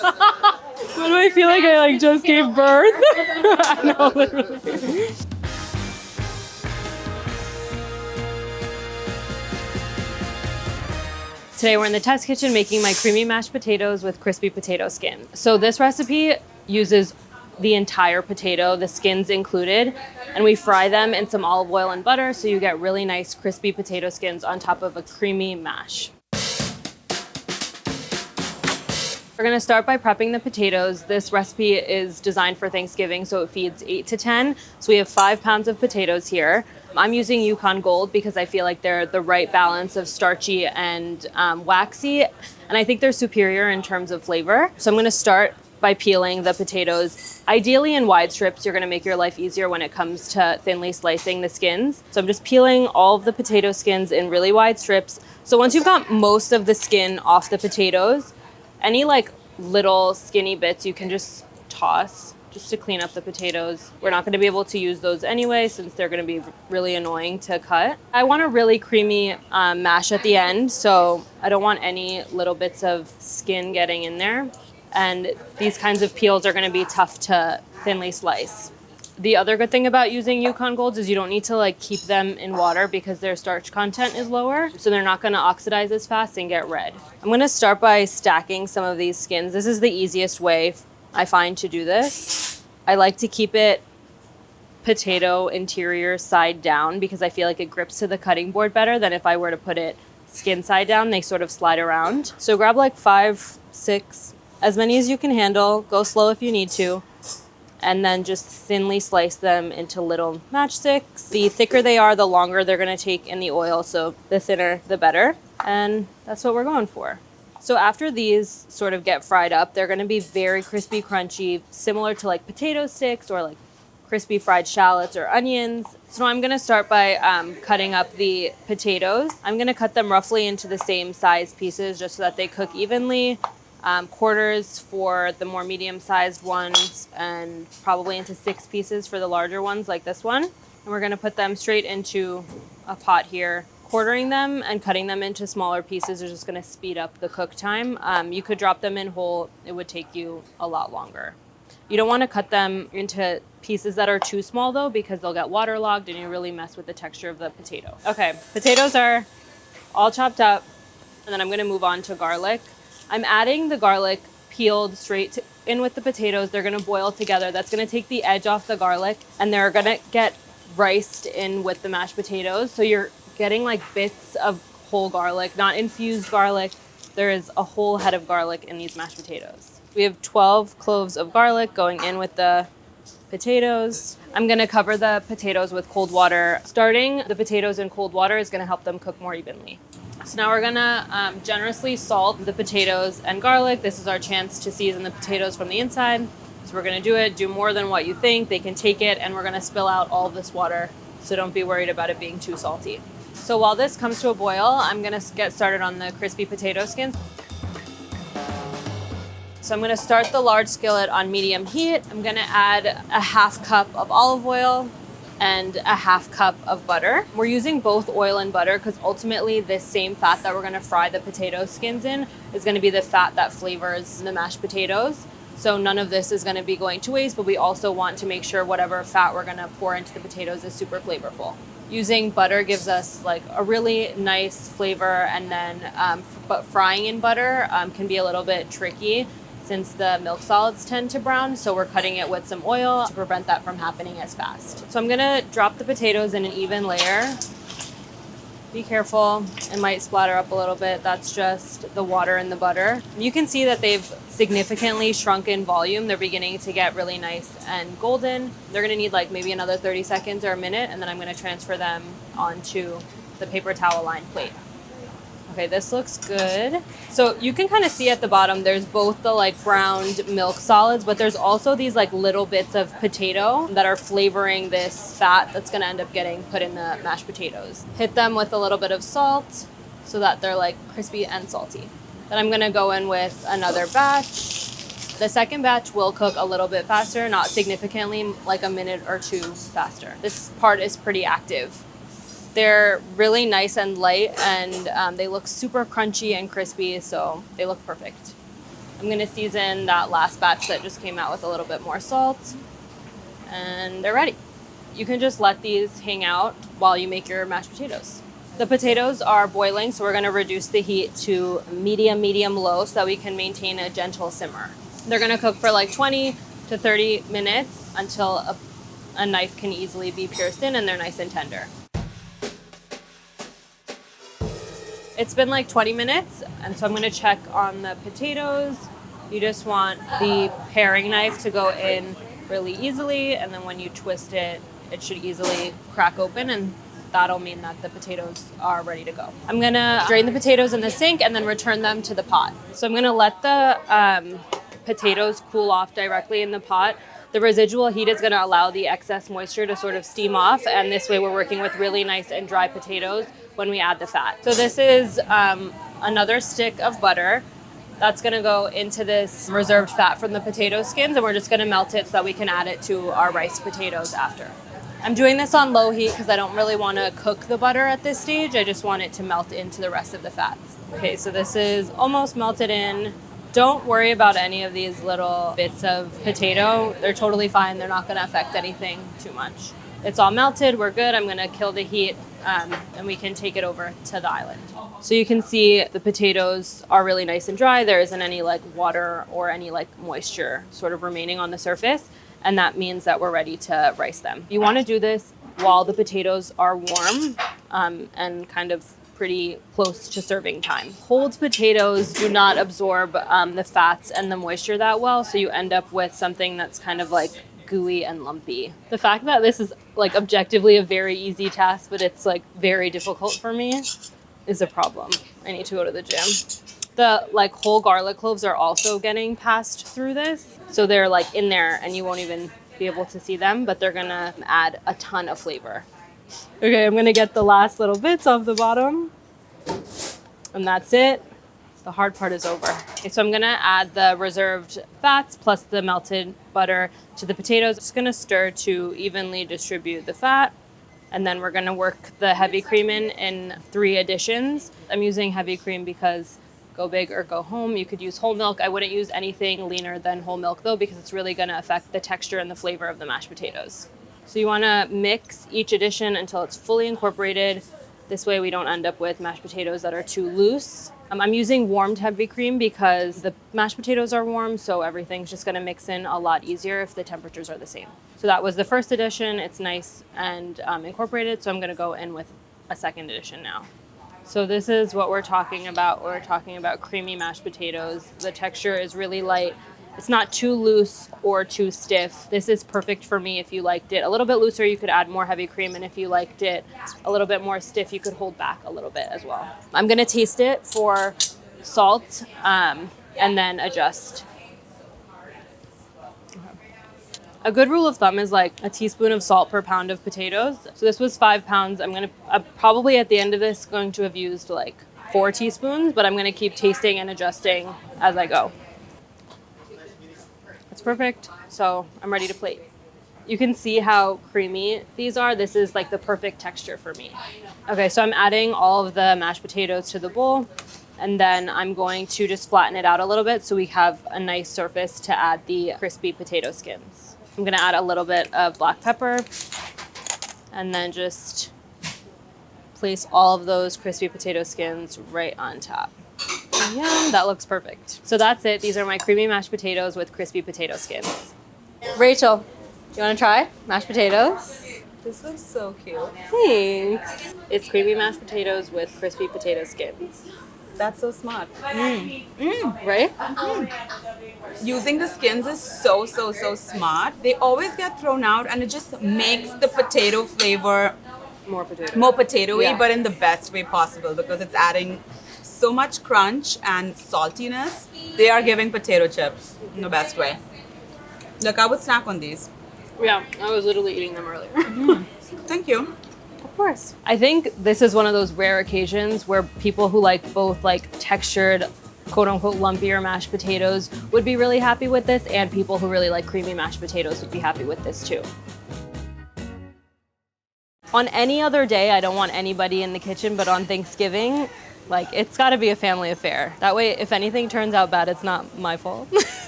Why do I feel like I just gave birth? I know, literally. Today we're in the test kitchen making my creamy mashed potatoes with crispy potato skin. So this recipe uses the entire potato, the skins included, and we fry them in some olive oil and butter so you get really nice crispy potato skins on top of a creamy mash. We're gonna start by prepping the potatoes. This recipe is designed for Thanksgiving, so it feeds 8 to 10. So we have 5 pounds of potatoes here. I'm using Yukon Gold because I feel like they're the right balance of starchy and waxy, and I think they're superior in terms of flavor. So I'm gonna start by peeling the potatoes. Ideally in wide strips, you're gonna make your life easier when it comes to thinly slicing the skins. So I'm just peeling all of the potato skins in really wide strips. So once you've got most of the skin off the potatoes, any like little skinny bits you can just toss just to clean up the potatoes. We're not gonna be able to use those anyway since they're gonna be really annoying to cut. I want a really creamy mash at the end, so I don't want any little bits of skin getting in there. And these kinds of peels are gonna be tough to thinly slice. The other good thing about using Yukon Golds is you don't need to like keep them in water because their starch content is lower, so they're not gonna oxidize as fast and get red. I'm gonna start by stacking some of these skins. This is the easiest way I find to do this. I like to keep it potato interior side down because I feel like it grips to the cutting board better than if I were to put it skin side down. They sort of slide around. So grab like 5, 6, as many as you can handle. Go slow if you need to. And then just thinly slice them into little matchsticks. The thicker they are, the longer they're gonna take in the oil, so the thinner, the better. And that's what we're going for. So after these sort of get fried up, they're gonna be very crispy, crunchy, similar to like potato sticks or like crispy fried shallots or onions. So I'm gonna start by cutting up the potatoes. I'm gonna cut them roughly into the same size pieces just so that they cook evenly. Quarters for the more medium-sized ones and probably into 6 pieces for the larger ones like this one. And we're gonna put them straight into a pot here. Quartering them and cutting them into smaller pieces is just gonna speed up the cook time. You could drop them in whole, it would take you a lot longer. You don't wanna cut them into pieces that are too small though, because they'll get waterlogged and you really mess with the texture of the potato. Okay, potatoes are all chopped up, and then I'm gonna move on to garlic. I'm adding the garlic peeled straight in with the potatoes. They're gonna boil together. That's gonna take the edge off the garlic, and they're gonna get riced in with the mashed potatoes. So you're getting like bits of whole garlic, not infused garlic. There is a whole head of garlic in these mashed potatoes. We have 12 cloves of garlic going in with the potatoes. I'm gonna cover the potatoes with cold water. Starting the potatoes in cold water is gonna help them cook more evenly. So now we're gonna generously salt the potatoes and garlic. This is our chance to season the potatoes from the inside. So we're gonna do it, do more than what you think. They can take it, and we're gonna spill out all this water. So don't be worried about it being too salty. So while this comes to a boil, I'm gonna get started on the crispy potato skins. So I'm gonna start the large skillet on medium heat. I'm gonna add a 1/2 cup of olive oil and a 1/2 cup of butter. We're using both oil and butter because ultimately this same fat that we're gonna fry the potato skins in is gonna be the fat that flavors the mashed potatoes. So none of this is gonna be going to waste, but we also want to make sure whatever fat we're gonna pour into the potatoes is super flavorful. Using butter gives us like a really nice flavor, and then but frying in butter can be a little bit tricky since the milk solids tend to brown, so we're cutting it with some oil to prevent that from happening as fast. So I'm gonna drop the potatoes in an even layer. Be careful, it might splatter up a little bit. That's just the water in the butter. You can see that they've significantly shrunk in volume. They're beginning to get really nice and golden. They're gonna need like maybe another 30 seconds or a minute, and then I'm gonna transfer them onto the paper towel lined plate. Okay, this looks good. So you can kind of see at the bottom, there's both the like browned milk solids, but there's also these like little bits of potato that are flavoring this fat that's gonna end up getting put in the mashed potatoes. Hit them with a little bit of salt so that they're like crispy and salty. Then I'm gonna go in with another batch. The second batch will cook a little bit faster, not significantly, like a minute or 2 faster. This part is pretty active. They're really nice and light, and they look super crunchy and crispy, so they look perfect. I'm gonna season that last batch that just came out with a little bit more salt, and they're ready. You can just let these hang out while you make your mashed potatoes. The potatoes are boiling, so we're gonna reduce the heat to medium low so that we can maintain a gentle simmer. They're gonna cook for like 20 to 30 minutes until a knife can easily be pierced in and they're nice and tender. It's been like 20 minutes, and so I'm gonna check on the potatoes. You just want the paring knife to go in really easily, and then when you twist it, it should easily crack open, and that'll mean that the potatoes are ready to go. I'm gonna drain the potatoes in the sink and then return them to the pot. So I'm gonna let the potatoes cool off directly in the pot. The residual heat is gonna allow the excess moisture to sort of steam off, and this way we're working with really nice and dry potatoes when we add the fat. So this is another stick of butter that's gonna go into this reserved fat from the potato skins, and we're just gonna melt it so that we can add it to our rice potatoes after. I'm doing this on low heat because I don't really wanna cook the butter at this stage. I just want it to melt into the rest of the fats. Okay, so this is almost melted in. Don't worry about any of these little bits of potato. They're totally fine. They're not gonna affect anything too much. It's all melted, we're good. I'm gonna kill the heat and we can take it over to the island. So you can see the potatoes are really nice and dry. There isn't any like water or any like moisture sort of remaining on the surface. And that means that we're ready to rice them. You wanna do this while the potatoes are warm and kind of pretty close to serving time. Cold potatoes do not absorb the fats and the moisture that well, so you end up with something that's kind of like gooey and lumpy. The fact that this is like objectively a very easy task, but it's like very difficult for me is a problem. I need to go to the gym. The like whole garlic cloves are also getting passed through this. So they're like in there and you won't even be able to see them, but they're gonna add a ton of flavor. Okay, I'm gonna get the last little bits off the bottom. And that's it. The hard part is over. Okay, so I'm gonna add the reserved fats plus the melted butter to the potatoes. Just gonna stir to evenly distribute the fat. And then we're gonna work the heavy cream in 3 additions. I'm using heavy cream because go big or go home. You could use whole milk. I wouldn't use anything leaner than whole milk though, because it's really gonna affect the texture and the flavor of the mashed potatoes. So you wanna mix each addition until it's fully incorporated. This way we don't end up with mashed potatoes that are too loose. I'm using warmed heavy cream because the mashed potatoes are warm, so everything's just gonna mix in a lot easier if the temperatures are the same. So that was the first addition. It's nice and incorporated, so I'm gonna go in with a second addition now. So this is what we're talking about. We're talking about creamy mashed potatoes. The texture is really light. It's not too loose or too stiff. This is perfect for me. If you liked it a little bit looser, you could add more heavy cream. And if you liked it a little bit more stiff, you could hold back a little bit as well. I'm gonna taste it for salt and then adjust. A good rule of thumb is like a teaspoon of salt per pound of potatoes. So this was 5 pounds. I'm probably at the end of this going to have used like 4 teaspoons, but I'm gonna keep tasting and adjusting as I go. It's perfect, so I'm ready to plate. You can see how creamy these are. This is like the perfect texture for me. Okay, so I'm adding all of the mashed potatoes to the bowl, and then I'm going to just flatten it out a little bit so we have a nice surface to add the crispy potato skins. I'm gonna add a little bit of black pepper, and then just place all of those crispy potato skins right on top. Yum, that looks perfect. So that's it. These are my creamy mashed potatoes with crispy potato skins. Rachel, you wanna try mashed potatoes? This looks so cute. Thanks. It's creamy mashed potatoes with crispy potato skins. That's so smart. Right? Using the skins is so smart. They always get thrown out and it just makes the potato flavor More potatoey, Yeah. but in the best way possible because it's adding so much crunch and saltiness. They are giving potato chips in the best way. Look, I would snack on these. Yeah, I was literally eating them earlier. Thank you. Of course. I think this is one of those rare occasions where people who like both like textured, quote unquote, lumpier mashed potatoes would be really happy with this, and people who really like creamy mashed potatoes would be happy with this too. On any other day, I don't want anybody in the kitchen, but on Thanksgiving, Like, it's got to be a family affair. That way, if anything turns out bad, it's not my fault.